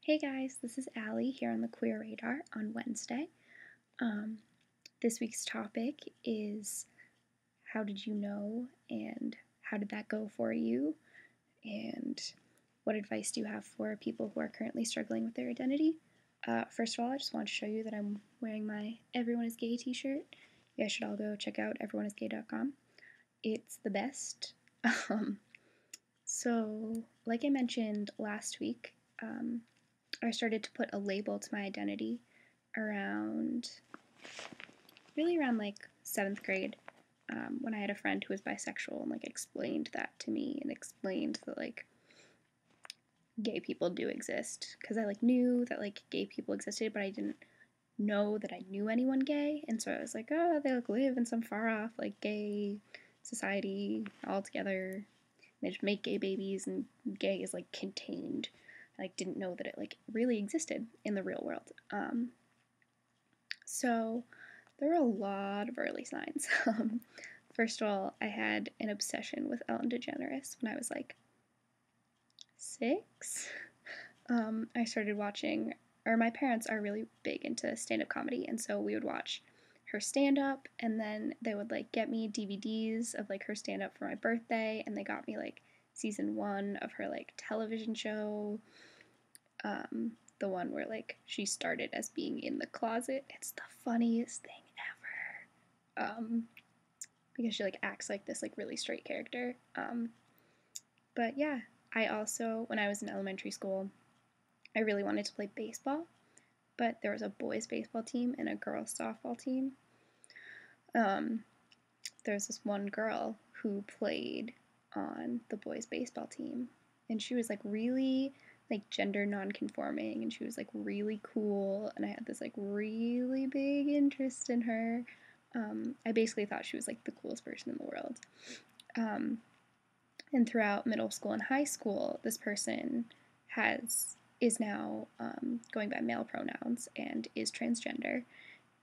Hey guys, this is Allie here on the Queer Radar on Wednesday. This week's topic is how did you know and how did that go for you? And what advice do you have for people who are currently struggling with their identity? First of all, I just want to show you that I'm wearing my Everyone is Gay t-shirt. You guys should all go check out everyoneisgay.com. It's the best. So, like I mentioned last week, I started to put a label to my identity around like 7th grade, when I had a friend who was bisexual and explained that to me and explained that gay people do exist, because I knew that gay people existed, but I didn't know that I knew anyone gay, and so I was like, oh, they live in some far off gay society all together. They just make gay babies, and gay is contained. I didn't know that it really existed in the real world. So there were a lot of early signs. First of all, I had an obsession with Ellen DeGeneres when I was 6. I started watching, or my parents are really big into stand-up comedy, and so we would watch her stand-up, and then they would get me DVDs of her stand-up for my birthday, and they got me season 1 of her television show, the one where she started as being in the closet. It's the funniest thing ever, because she acts like this really straight character. But yeah, I also, when I was in elementary school, I really wanted to play baseball, but there was a boys baseball team and a girls softball team. There's this one girl who played on the boys baseball team, and she was really gender non-conforming, and she was really cool, and I had this really big interest in her. I basically thought she was the coolest person in the world. And throughout middle school and high school, this person is now going by male pronouns and is transgender.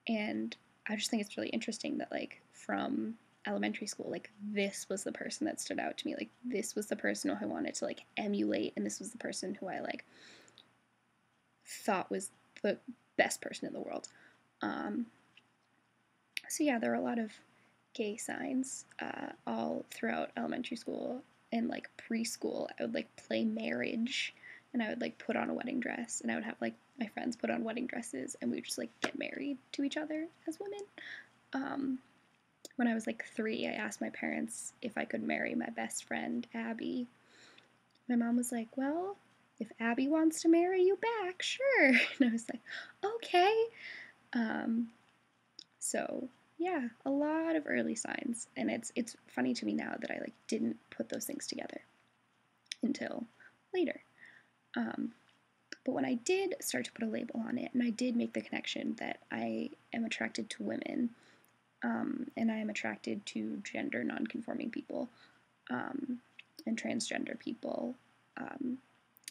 And I just think it's really interesting that from elementary school, this was the person that stood out to me. This was the person who I wanted to emulate, and this was the person who I thought was the best person in the world. So yeah, there were a lot of gay signs all throughout elementary school and preschool. I would play marriage, and I would put on a wedding dress, and I would have my friends put on wedding dresses, and we would just get married to each other as women. When I was 3, I asked my parents if I could marry my best friend, Abby. My mom was like, well, if Abby wants to marry you back, sure. And I was like, okay. So yeah, a lot of early signs, and it's funny to me now that I didn't put those things together until later. But when I did start to put a label on it, and I did make the connection that I am attracted to women, and I am attracted to gender non-conforming people, and transgender people,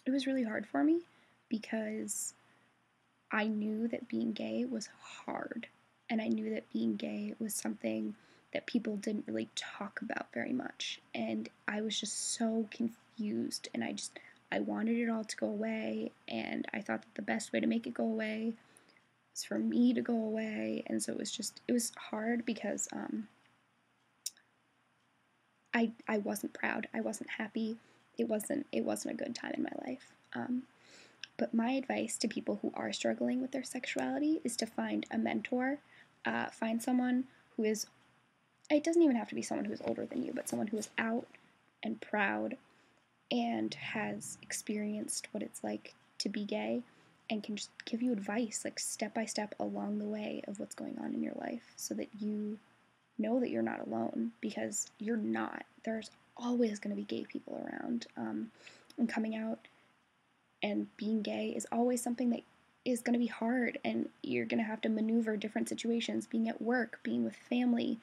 it was really hard for me because I knew that being gay was hard, and I knew that being gay was something that people didn't really talk about very much, and I was just so confused, and I wanted it all to go away, and I thought that the best way to make it go away was for me to go away, and so it was hard because I wasn't proud, I wasn't happy, it wasn't a good time in my life. But my advice to people who are struggling with their sexuality is to find a mentor, find someone who is, it doesn't even have to be someone who is older than you, but someone who is out and proud and has experienced what it's like to be gay and can just give you advice, step by step along the way of what's going on in your life, so that you know that you're not alone, because you're not. There's always going to be gay people around, and coming out and being gay is always something that is going to be hard, and you're going to have to maneuver different situations, being at work, being with family,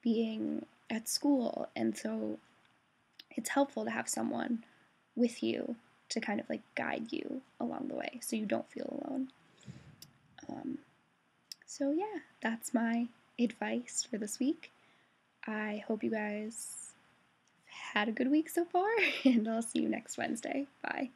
being at school, and so it's helpful to have someone with you to kind of guide you along the way so you don't feel alone. So yeah, that's my advice for this week. I hope you guys had a good week so far, and I'll see you next Wednesday. Bye.